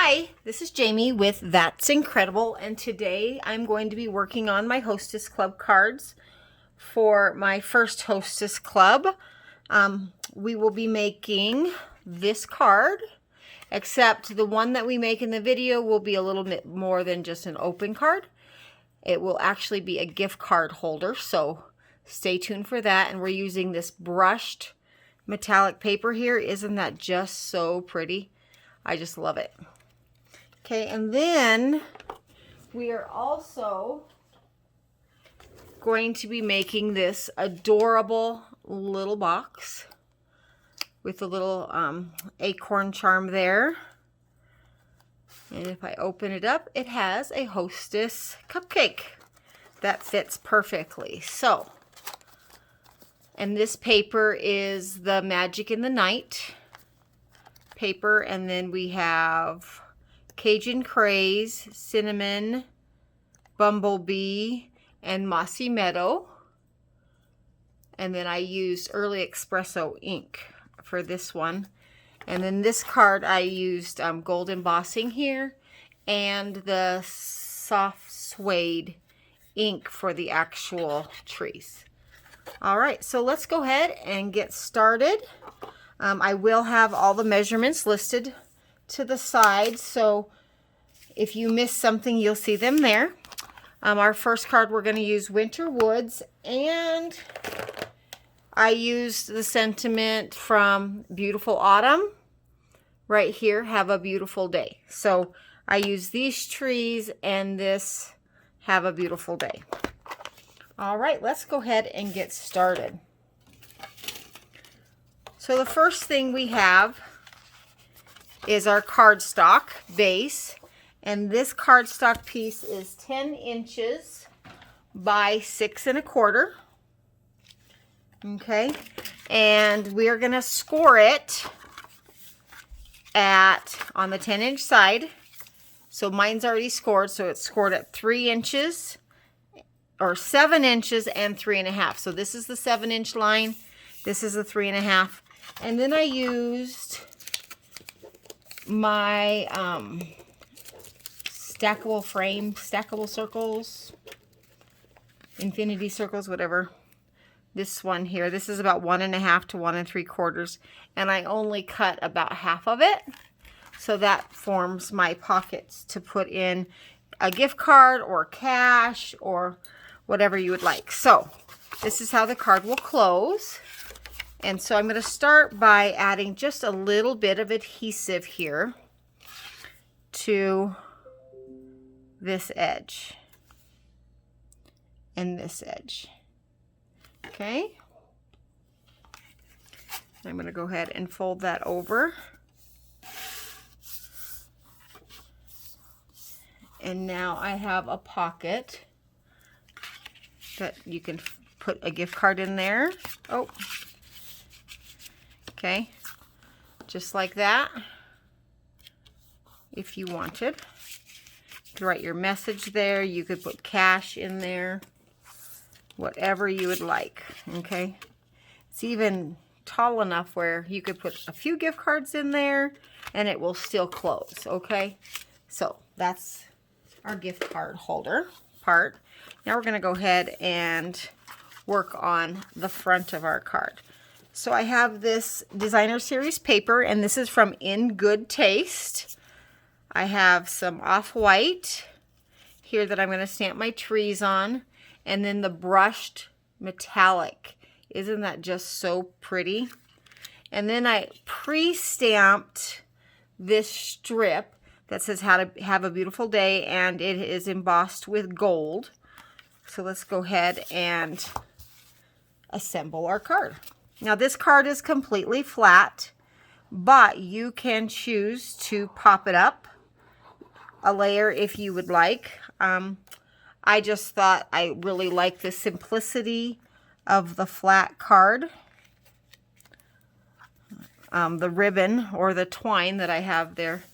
Hi, this is Jamie with That's Incredible, and today I'm going to be working on my Hostess Club cards for my first Hostess Club. We will be making this card, except the one that we make in the video will be a little bit more than just an open card. It will actually be a gift card holder, so stay tuned for that. And we're using this brushed metallic paper here. Isn't that just so pretty? I just love it. Okay, and then we are also going to be making this adorable little box with a little acorn charm there. And if I open it up, it has a Hostess cupcake that fits perfectly. So, and this paper is the Magic in the Night paper, and then we have Cajun Craze, Cinnamon, Bumblebee, and Mossy Meadow. And then I used Early Espresso ink for this one. And then this card I used gold embossing here and the soft suede ink for the actual trees. All right, so let's go ahead and get started. I will have all the measurements listed to the side, so if you miss something, you'll see them there. Our first card, we're going to use Winter Woods, and I used the sentiment from Beautiful Autumn right here, Have a Beautiful Day. So I use these trees and this Have a Beautiful Day. All right, let's go ahead and get started. So the first thing we have is our cardstock base, and this cardstock piece is 10 inches by 6 1/4. Okay, and we are going to score it on the 10-inch side. So mine's already scored, so it's scored at 3 inches or 7 inches and 3 1/2. So this is the 7-inch line, this is the 3 1/2. And then I used my stackable circles, infinity circles, whatever. This one here, this is about 1 1/2 to 1 3/4, and I only cut about half of it, so that forms my pockets to put in a gift card or cash or whatever you would like. So this is how the card will close. And so I'm going to start by adding just a little bit of adhesive here to this edge and this edge. Okay. I'm going to go ahead and fold that over. And now I have a pocket that you can put a gift card in there. Oh. Okay, just like that. If you wanted, you could write your message there. You could put cash in there, whatever you would like. Okay, it's even tall enough where you could put a few gift cards in there and it will still close. Okay, so that's our gift card holder part. Now we're going to go ahead and work on the front of our card. So I have this designer series paper, and this is from In Good Taste. I have some off-white here that I'm going to stamp my trees on, and then the brushed metallic. Isn't that just so pretty? And then I pre-stamped this strip that says How to Have a Beautiful Day, and it is embossed with gold. So let's go ahead and assemble our card. Now this card is completely flat, but you can choose to pop it up a layer if you would like. I just thought I really like the simplicity of the flat card. The ribbon or the twine that I have there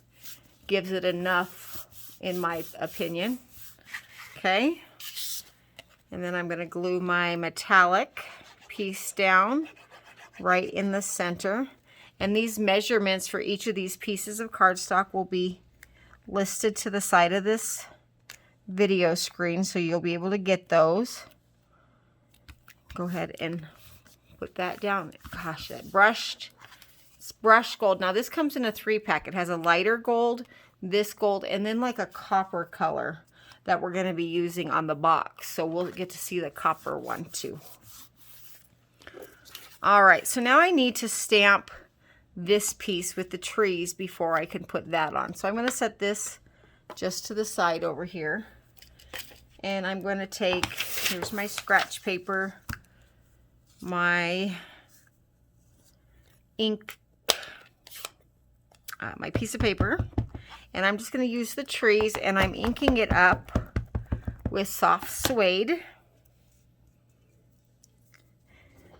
gives it enough, in my opinion. Okay, and then I'm going to glue my metallic piece down right in the center. And these measurements for each of these pieces of cardstock will be listed to the side of this video screen, so you'll be able to get those. Go ahead and put that down. Gosh, that brushed gold. Now this comes in a 3-pack. It has a lighter gold, this gold, and then like a copper color that we're going to be using on the box. So we'll get to see the copper one too. All right, so now I need to stamp this piece with the trees before I can put that on. So I'm going to set this just to the side over here. And I'm going to take, here's my scratch paper, my ink, my piece of paper, and I'm just going to use the trees, and I'm inking it up with soft suede.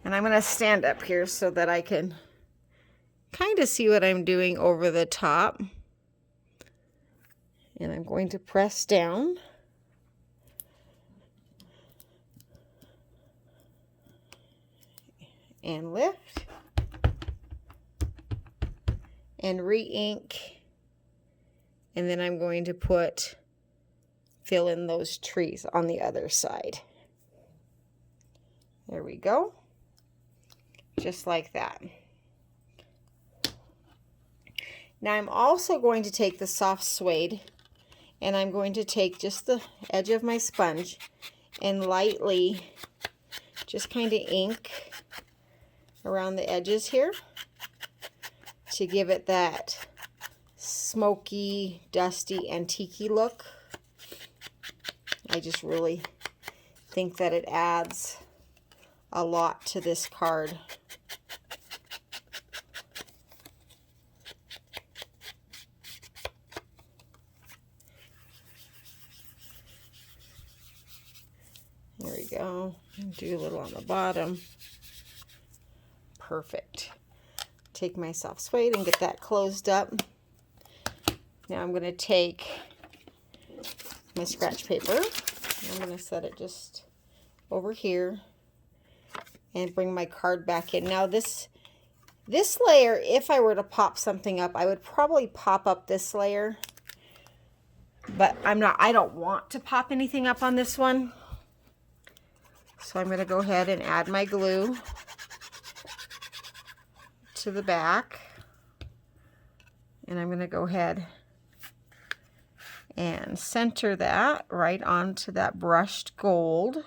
And I'm going to stand up here so that I can kind of see what I'm doing over the top. And I'm going to press down. And lift. And re-ink. And then I'm going to fill in those trees on the other side. There we go. Just like that. Now I'm also going to take the soft suede, and I'm going to take just the edge of my sponge and lightly just kind of ink around the edges here to give it that smoky, dusty, antique-y look. I just really think that it adds a lot to this card. There we go. Do a little on the bottom. Perfect. Take my soft suede and get that closed up. Now I'm going to take my scratch paper. I'm going to set it just over here and bring my card back in. Now this layer, if I were to pop something up, I would probably pop up this layer. But I don't want to pop anything up on this one. So I'm going to go ahead and add my glue to the back. And I'm going to go ahead and center that right onto that brushed gold.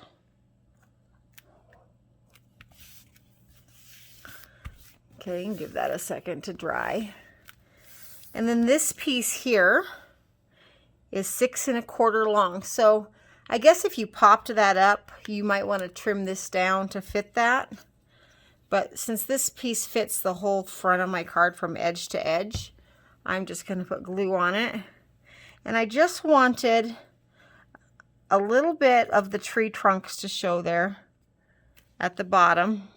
Okay, and give that a second to dry. And then this piece here is 6 1/4 long. So I guess if you popped that up, you might want to trim this down to fit that. But since this piece fits the whole front of my card from edge to edge, I'm just going to put glue on it. And I just wanted a little bit of the tree trunks to show there at the bottom.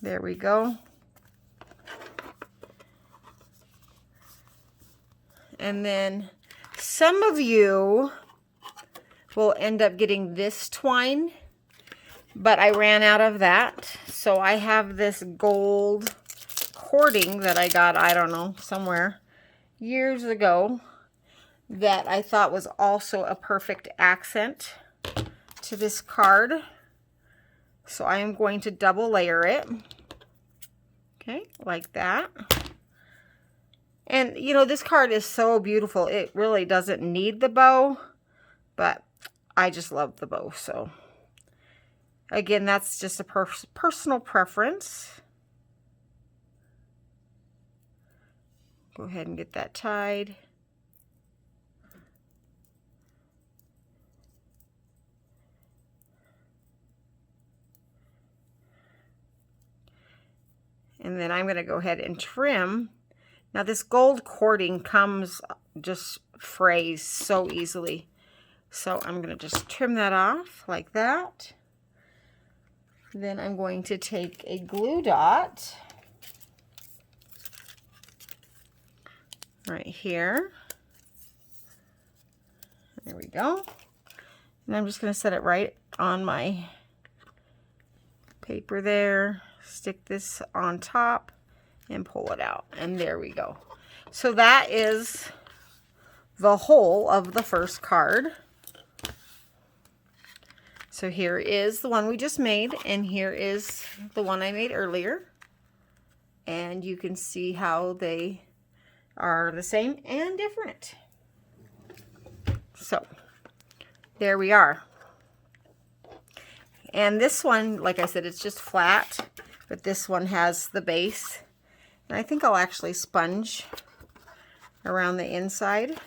There we go. And then some of you will end up getting this twine, but I ran out of that. So I have this gold cording that I got, I don't know, somewhere years ago that I thought was also a perfect accent to this card. So I am going to double layer it. Okay, like that. And, you know, this card is so beautiful. It really doesn't need the bow, but I just love the bow. So, again, that's just a personal preference. Go ahead and get that tied. And then I'm going to go ahead and trim. Now this gold cording comes just frays so easily. So I'm going to just trim that off like that. Then I'm going to take a glue dot right here. There we go. And I'm just going to set it right on my paper there. Stick this on top and pull it out. And there we go. So that is the whole of the first card. So here is the one we just made, and here is the one I made earlier. And you can see how they are the same and different. So there we are. And this one, like I said, it's just flat, but this one has the base. And I think I'll actually sponge around the inside.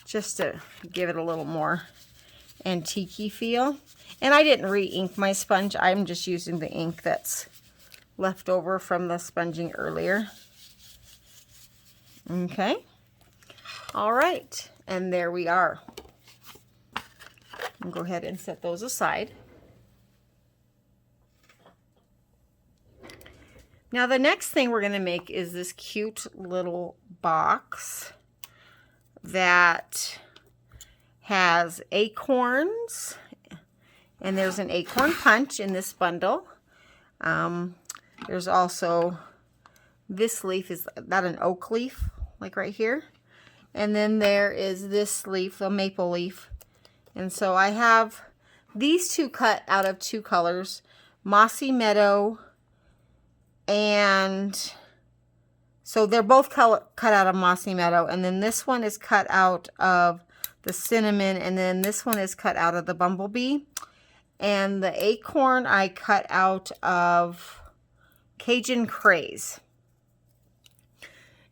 Just to give it a little more antique-y feel. And I didn't re-ink my sponge. I'm just using the ink that's left over from the sponging earlier. Okay. All right. And there we are. I'll go ahead and set those aside. Now the next thing we're going to make is this cute little box that has acorns, and there's an acorn punch in this bundle. There's also this leaf, is that an oak leaf, like right here? And then there is this leaf, a maple leaf. And so I have these two cut out of two colors, Mossy Meadow, and so they're both cut out of Mossy Meadow, and then this one is cut out of the cinnamon, and then this one is cut out of the bumblebee. And the acorn I cut out of Cajun Craze.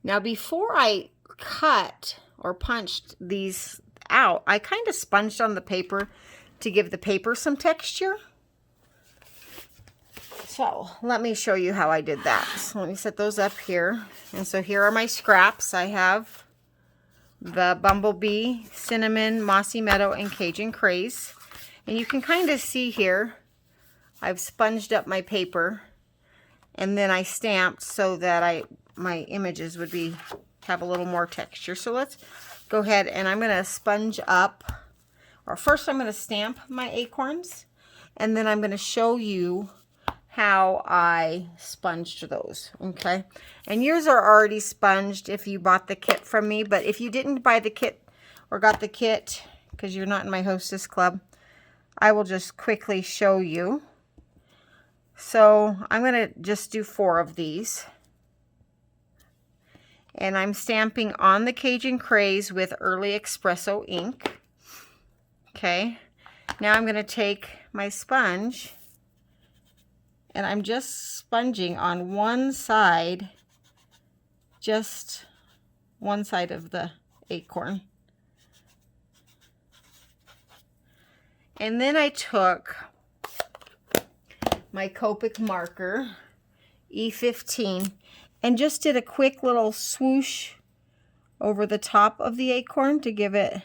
Now before I cut or punched these out, I kind of sponged on the paper to give the paper some texture. So let me show you how I did that. So let me set those up here. And so here are my scraps. I have the bumblebee, cinnamon, Mossy Meadow, and Cajun Craze. And you can kind of see here, I've sponged up my paper, and then I stamped so that my images would have a little more texture. So let's go ahead, and I'm going to sponge up, or first I'm going to stamp my acorns, and then I'm going to show you how I sponged those, okay? And yours are already sponged if you bought the kit from me, but if you didn't buy the kit or got the kit because you're not in my Hostess Club, I will just quickly show you. So I'm going to just do 4 of these. And I'm stamping on the Cajun Craze with Early Espresso ink. Okay. Now I'm going to take my sponge, and I'm just sponging on one side, just one side of the acorn. And then I took my Copic marker, E15, and just did a quick little swoosh over the top of the acorn to give it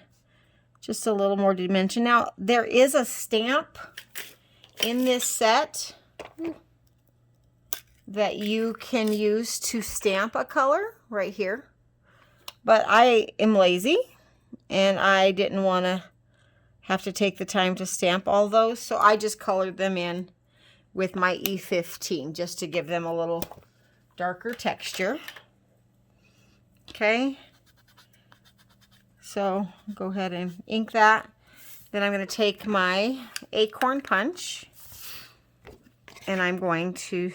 just a little more dimension. Now, there is a stamp in this set that you can use to stamp a color right here. But I am lazy, and I didn't want to have to take the time to stamp all those, so I just colored them in with my E15 just to give them a little darker texture. Okay, so go ahead and ink that. Then I'm going to take my acorn punch, and I'm going to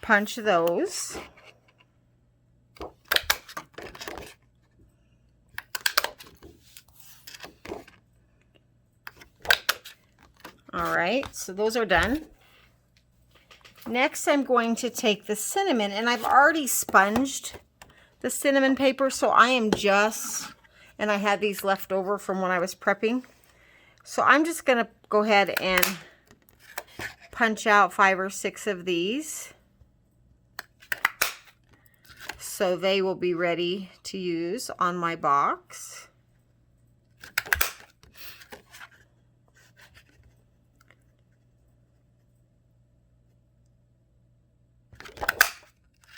punch those. All right, so those are done. Next, I'm going to take the cinnamon, and I've already sponged the cinnamon paper, so I am just, and I had these left over from when I was prepping. So I'm just going to go ahead and punch out 5 or 6 of these, so they will be ready to use on my box.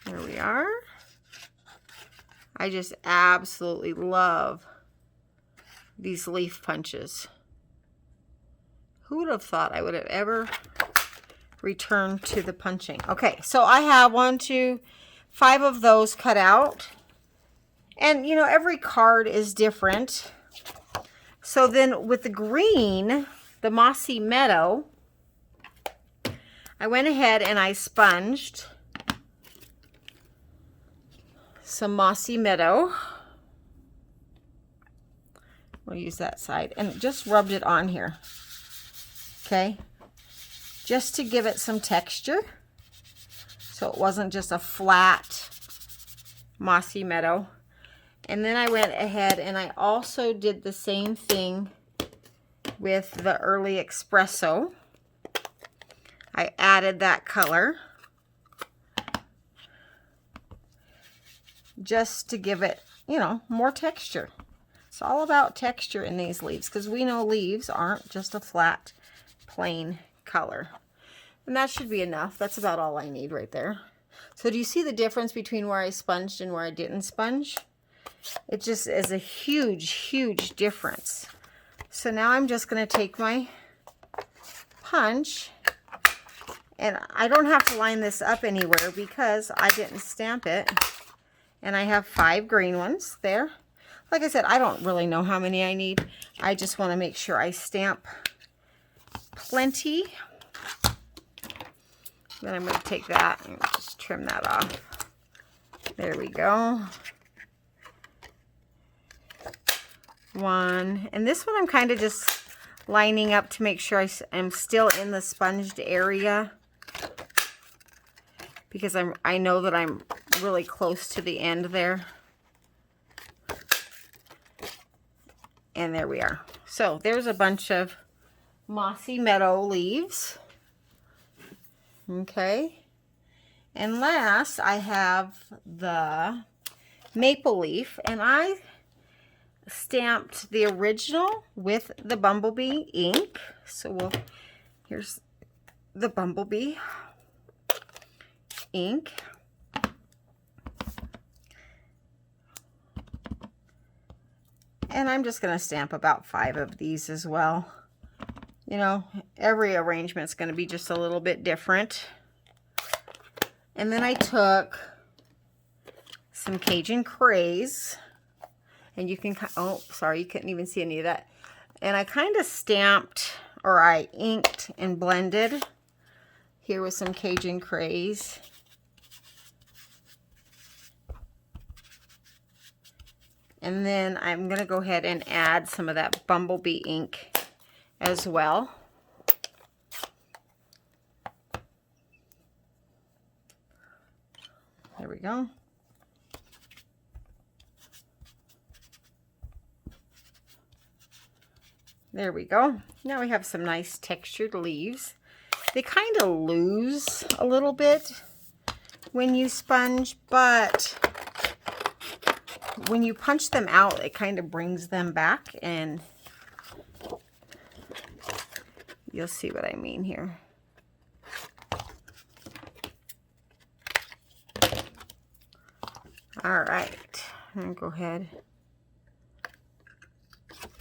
There we are. I just absolutely love these leaf punches. Who would have thought I would have ever returned to the punching? Okay, so I have 1, 2, 5 of those cut out. And, you know, every card is different. So then with the green, the Mossy Meadow, I went ahead and I sponged some Mossy Meadow. We'll use that side and just rubbed it on here. Okay, just to give it some texture, so it wasn't just a flat Mossy Meadow. And then I went ahead and I also did the same thing with the Early Espresso. I added that color just to give it, you know, more texture. It's all about texture in these leaves, because we know leaves aren't just a flat, plain color. And that should be enough. That's about all I need right there. So do you see the difference between where I sponged and where I didn't sponge? It just is a huge, huge difference. So now I'm just going to take my punch, and I don't have to line this up anywhere because I didn't stamp it. And I have 5 green ones there. Like I said, I don't really know how many I need. I just want to make sure I stamp plenty. Then I'm going to take that and just trim that off. There we go. 1. And this one I'm kind of just lining up to make sure I'm still in the sponged area, because I know that I'm really close to the end there. And there we are. So there's a bunch of Mossy Meadow leaves. Okay. And last I have the Maple Leaf, and I stamped the original with the Bumblebee ink. So here's the Bumblebee ink. And I'm just going to stamp about 5 of these as well. You know, every arrangement's going to be just a little bit different. And then I took some Cajun Craze. And you can, oh, sorry, you couldn't even see any of that. And I kind of stamped, or I inked and blended here with some Cajun Craze. And then I'm going to go ahead and add some of that Bumblebee ink as well. There we go. There we go. Now we have some nice textured leaves. They kind of lose a little bit when you sponge, but when you punch them out, it kind of brings them back, and you'll see what I mean here. All right, I'm gonna go ahead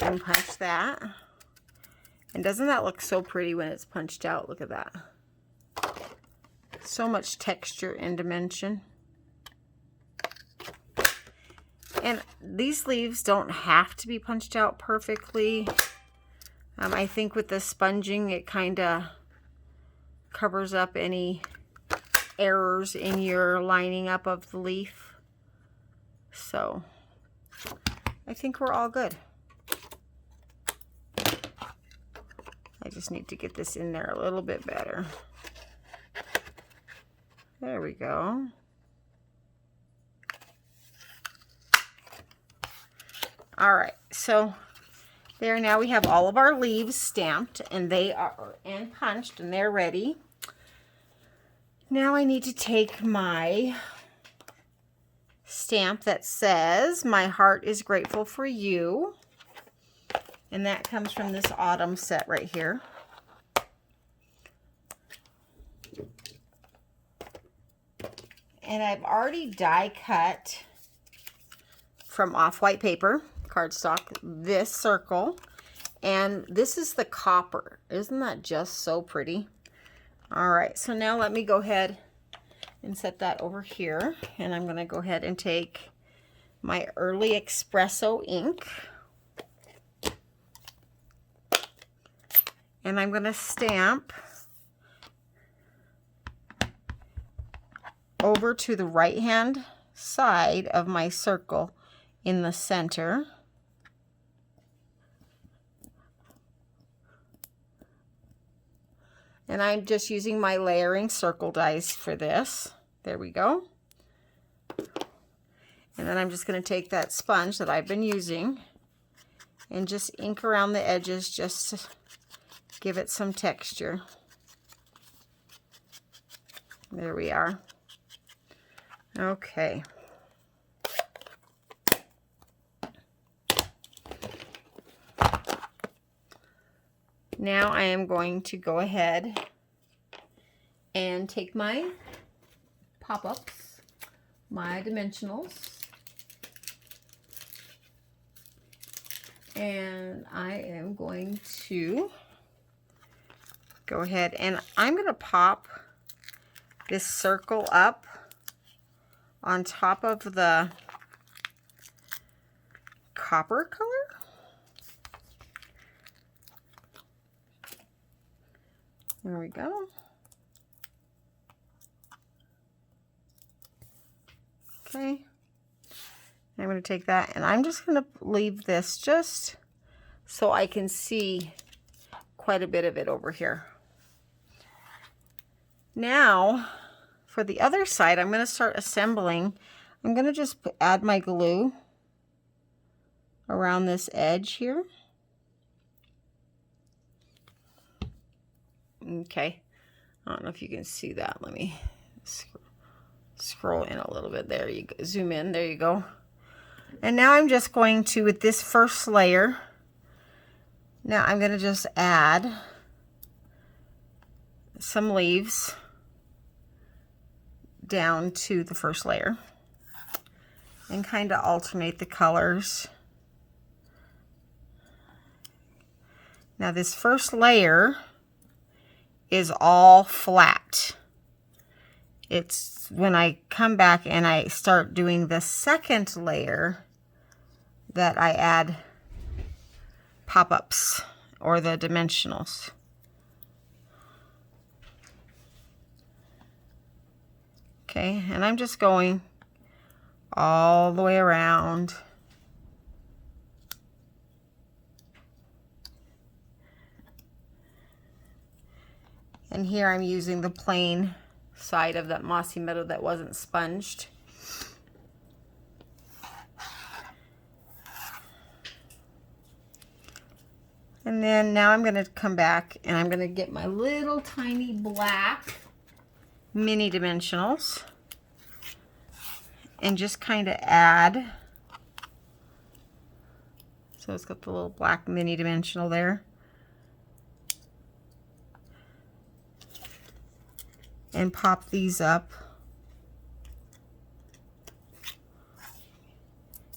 and punch that. And doesn't that look so pretty when it's punched out? Look at that. So much texture and dimension. And these leaves don't have to be punched out perfectly. I think with the sponging, it kind of covers up any errors in your lining up of the leaf. So I think we're all good. I just need to get this in there a little bit better. There we go. All right, so there, now we have all of our leaves stamped, and they are and punched, and they're ready. Now I need to take my stamp that says, "My heart is grateful for you." And that comes from this autumn set right here. And I've already die cut from off-white paper, cardstock, this circle. And this is the copper. Isn't that just so pretty? All right, so now let me go ahead and set that over here. And I'm gonna go ahead and take my Early Espresso ink. And I'm gonna stamp over to the right-hand side of my circle in the center. And I'm just using my layering circle dies for this. There we go. And then I'm just going to take that sponge that I've been using and just ink around the edges just to give it some texture. There we are. Okay. Now I am going to go ahead and take my pop-ups, my dimensionals, and I am going to go ahead and I'm going to pop this circle up on top of the copper color. There we go. Okay. I'm going to take that and I'm just going to leave this just so I can see quite a bit of it over here. Now, for the other side, I'm going to start assembling. I'm going to just add my glue around this edge here. Okay, I don't know if you can see that. Let me scroll in a little bit. There you go. Zoom in. There you go. And now I'm just going to, with this first layer, now I'm going to just add some leaves down to the first layer and kind of alternate the colors. Now this first layer is all flat. It's when I come back and I start doing the second layer that I add pop-ups or the dimensionals. Okay, and I'm just going all the way around. And here I'm using the plain side of that Mossy Meadow that wasn't sponged. And then now I'm going to come back and I'm going to get my little tiny black mini dimensionals and just kind of add. So it's got the little black mini dimensional there. And pop these up.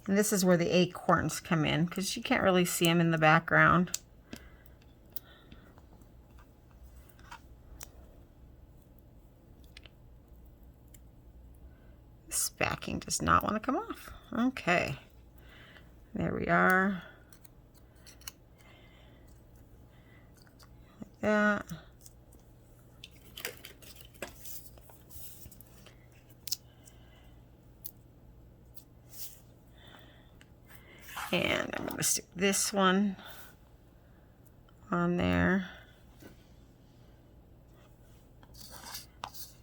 And this is where the acorns come in because you can't really see them in the background. This backing does not want to come off. Okay. There we are. Like that. And I'm going to stick this one on there.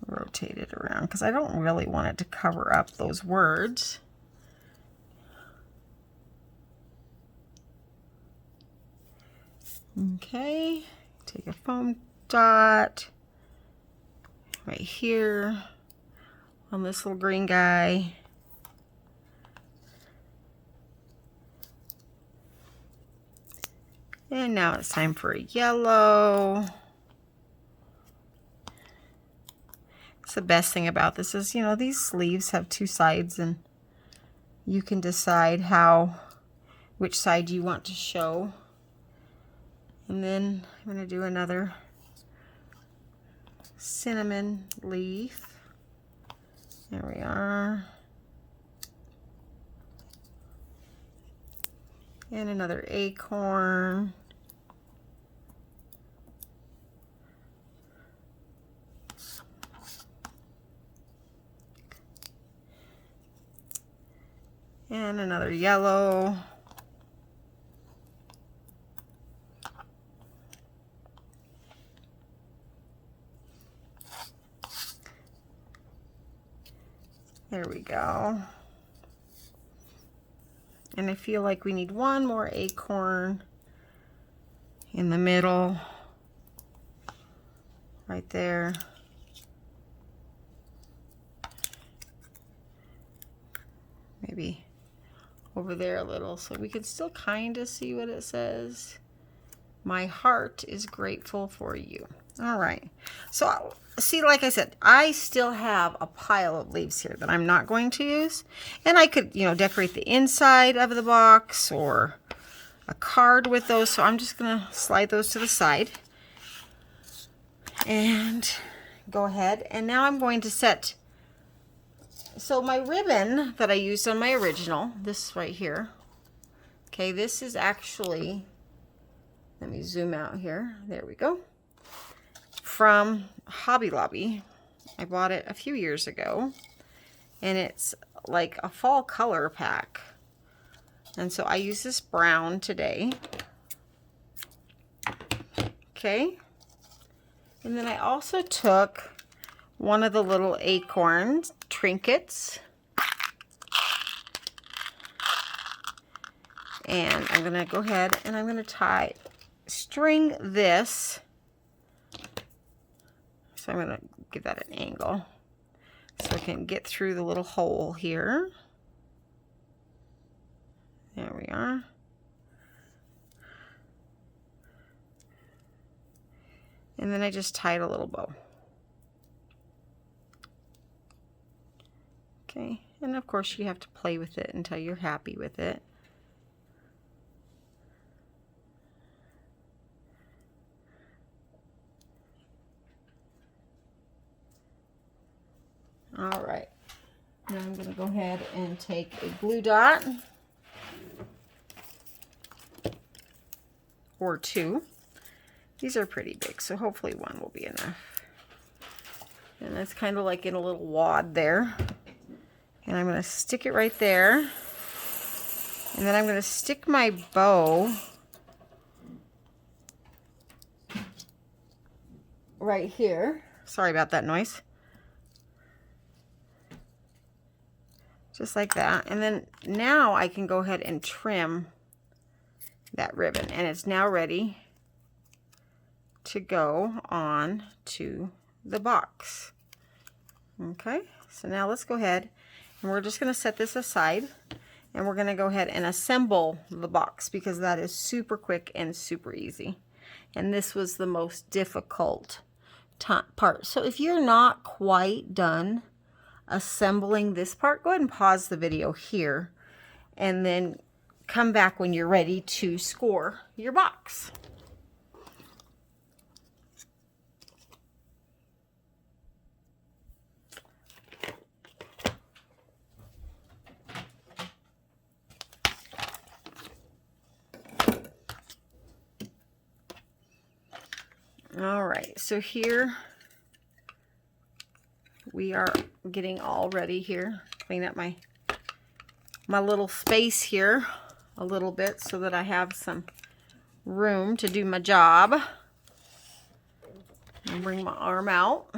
Rotate it around because I don't really want it to cover up those words. Okay, take a foam dot right here on this little green guy. And now it's time for a yellow. It's the best thing about this is, you know, these sleeves have two sides and you can decide which side you want to show. And then I'm going to do another cinnamon leaf. There we are. And another acorn. And another yellow. There we go. And I feel like we need one more acorn in the middle, right there. Maybe over there a little, so we can still kind of see what it says. My heart is grateful for you. All right. So see, like I said, I still have a pile of leaves here that I'm not going to use. And I could, you know, decorate the inside of the box or a card with those. So I'm just going to slide those to the side. And go ahead. And now I'm going to set... So my ribbon that I used on my original, this right here. Okay, this is actually... Let me zoom out here. There we go. From Hobby Lobby. I bought it a few years ago. And it's like a fall color pack. And so I use this brown today. Okay. And then I also took one of the little acorn trinkets. And I'm going to go ahead and I'm going to string this. So I'm going to give that an angle so I can get through the little hole here. There we are. And then I just tied a little bow. Okay, and of course you have to play with it until you're happy with it. All right, now I'm going to go ahead and take a glue dot or two. These are pretty big, so hopefully one will be enough. And that's kind of like in a little wad there. And I'm going to stick it right there. And then I'm going to stick my bow right here. Sorry about that noise. Just like that. And then now I can go ahead and trim that ribbon. And it's now ready to go on to the box. Okay, so now let's go ahead and we're just going to set this aside and we're going to go ahead and assemble the box because that is super quick and super easy. And this was the most difficult part. So if you're not quite done assembling this part, go ahead and pause the video here and then come back when you're ready to score your box. All right, so here we are getting all ready here. Clean up my little space here a little bit so that I have some room to do my job. And bring my arm out.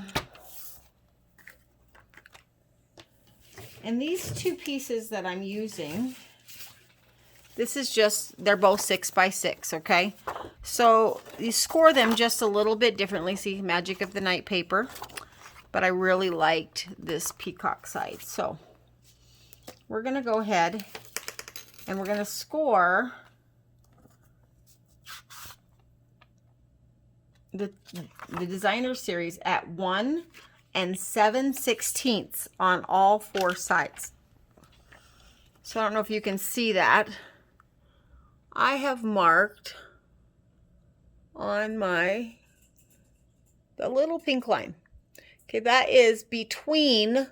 And these two pieces that I'm using, this is just, they're both 6 by 6, okay? So you score them just a little bit differently. See, magic of the night paper. But I really liked this peacock side. So we're going to go ahead and we're going to score the designer series at 1 7/16 on all 4 sides. So I don't know if you can see that. I have marked on the little pink line. Okay, that is between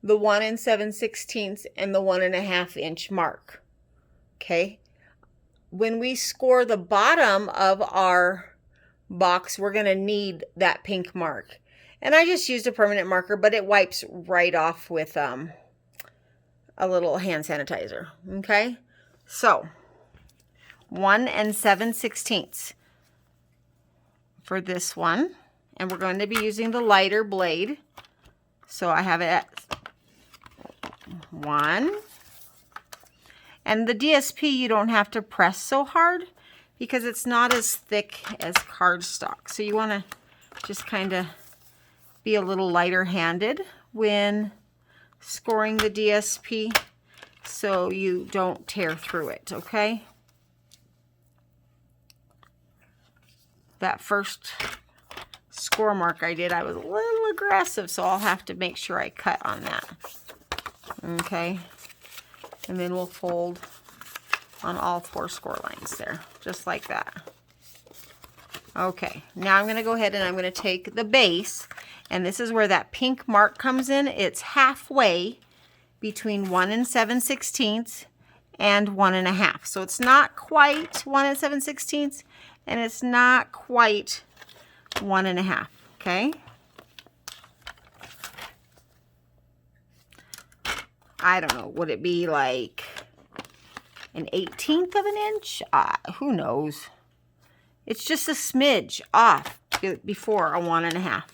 the 1 7/16 and the 1.5 inch mark. Okay, when we score the bottom of our box, we're going to need that pink mark. And I just used a permanent marker, but it wipes right off with a little hand sanitizer. Okay, so 1 7/16 for this one. And we're going to be using the lighter blade. So I have it at 1. And the DSP, you don't have to press so hard because it's not as thick as cardstock. So you want to just kind of be a little lighter handed when scoring the DSP so you don't tear through it, okay? That first score mark I did, I was a little aggressive, so I'll have to make sure I cut on that. Okay, and then we'll fold on all 4 score lines there, just like that. Okay, now I'm going to go ahead and I'm going to take the base, and this is where that pink mark comes in. It's halfway between 1 7/16 and 1.5. So it's not quite 1 7/16, and it's not quite 1.5. Okay. I don't know. Would it be like an 1/18 of an inch? Who knows? It's just a smidge off before a 1.5.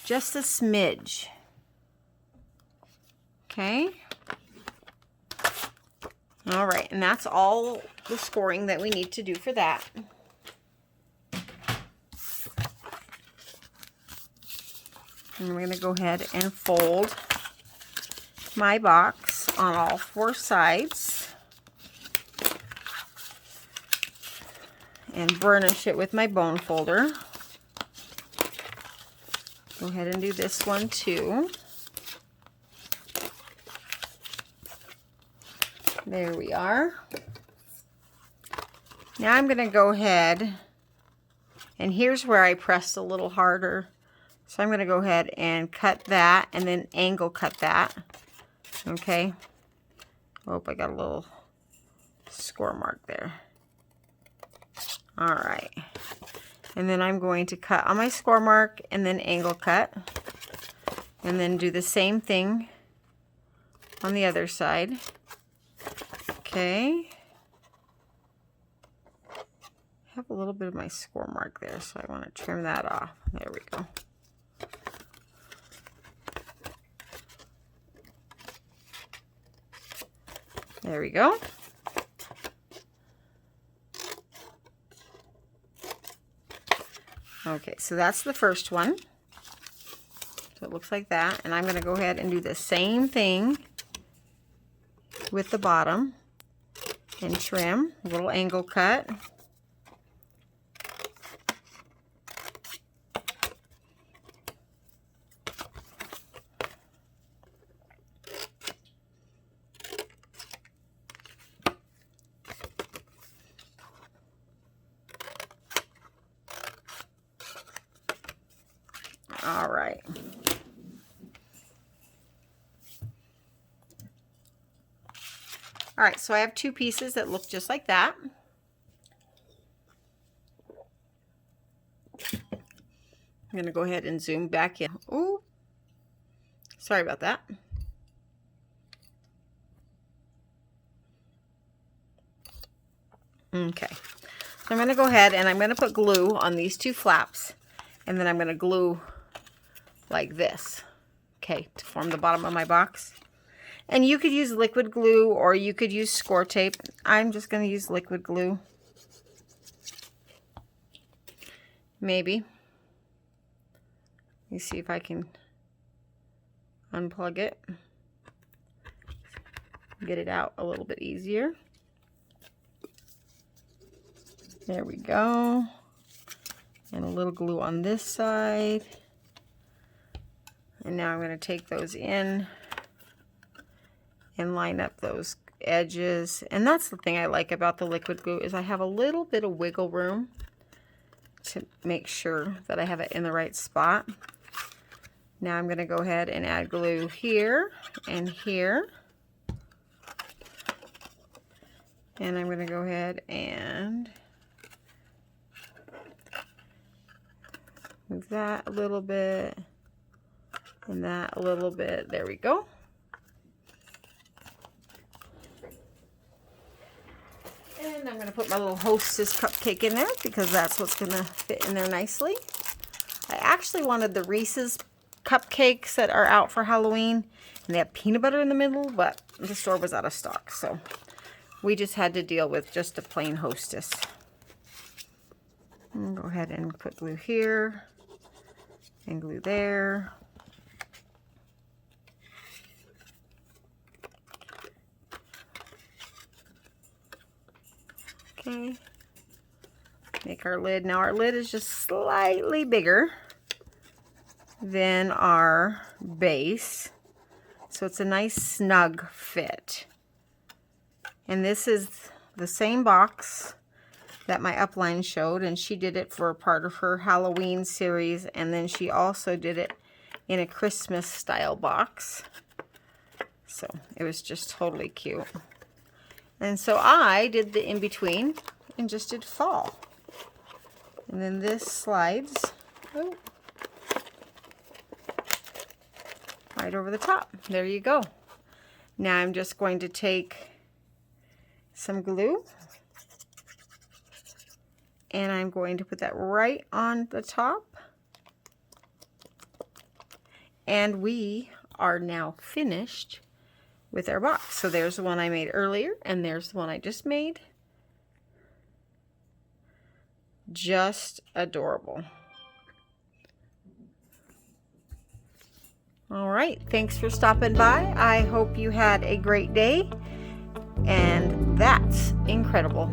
Just a smidge. Okay. All right. And that's all the scoring that we need to do for that. And we're going to go ahead and fold my box on all 4 sides and burnish it with my bone folder. Go ahead and do this one too. There we are. Now I'm going to go ahead, and here's where I pressed a little harder. So I'm going to go ahead and cut that and then angle cut that. Okay. Oh, I got a little score mark there. All right. And then I'm going to cut on my score mark and then angle cut. And then do the same thing on the other side. Okay. I have a little bit of my score mark there, so I want to trim that off. There we go. There we go. Okay, so that's the first one. So it looks like that. And I'm going to go ahead and do the same thing with the bottom and trim, a little angle cut. All right. All right, so I have 2 pieces that look just like that. I'm going to go ahead and zoom back in. Oh, sorry about that. Okay, so I'm going to go ahead and I'm going to put glue on these 2 flaps, and then I'm going to glue like this, okay, to form the bottom of my box. And you could use liquid glue or you could use score tape. I'm just going to use liquid glue. Maybe. Let me see if I can unplug it. Get it out a little bit easier. There we go. And a little glue on this side. And now I'm going to take those in and line up those edges. And that's the thing I like about the liquid glue is I have a little bit of wiggle room to make sure that I have it in the right spot. Now I'm going to go ahead and add glue here and here. And I'm going to go ahead and move that a little bit and that a little bit. There we go. And I'm going to put my little Hostess cupcake in there because that's what's going to fit in there nicely. I actually wanted the Reese's cupcakes that are out for Halloween, and they have peanut butter in the middle, but the store was out of stock, so we just had to deal with just a plain Hostess. I'm going to go ahead and put glue here and glue there. Okay. Make our lid. Now our lid is just slightly bigger than our base, so it's a nice snug fit. And this is the same box that my upline showed, and she did it for a part of her Halloween series, and then she also did it in a Christmas style box. So it was just totally cute. And so I did the in-between and just did fall. And then this slides right over the top. There you go. Now I'm just going to take some glue and I'm going to put that right on the top. And we are now finished with our box. So there's the one I made earlier, and there's the one I just made. Just adorable. All right, thanks for stopping by. I hope you had a great day, and that's incredible.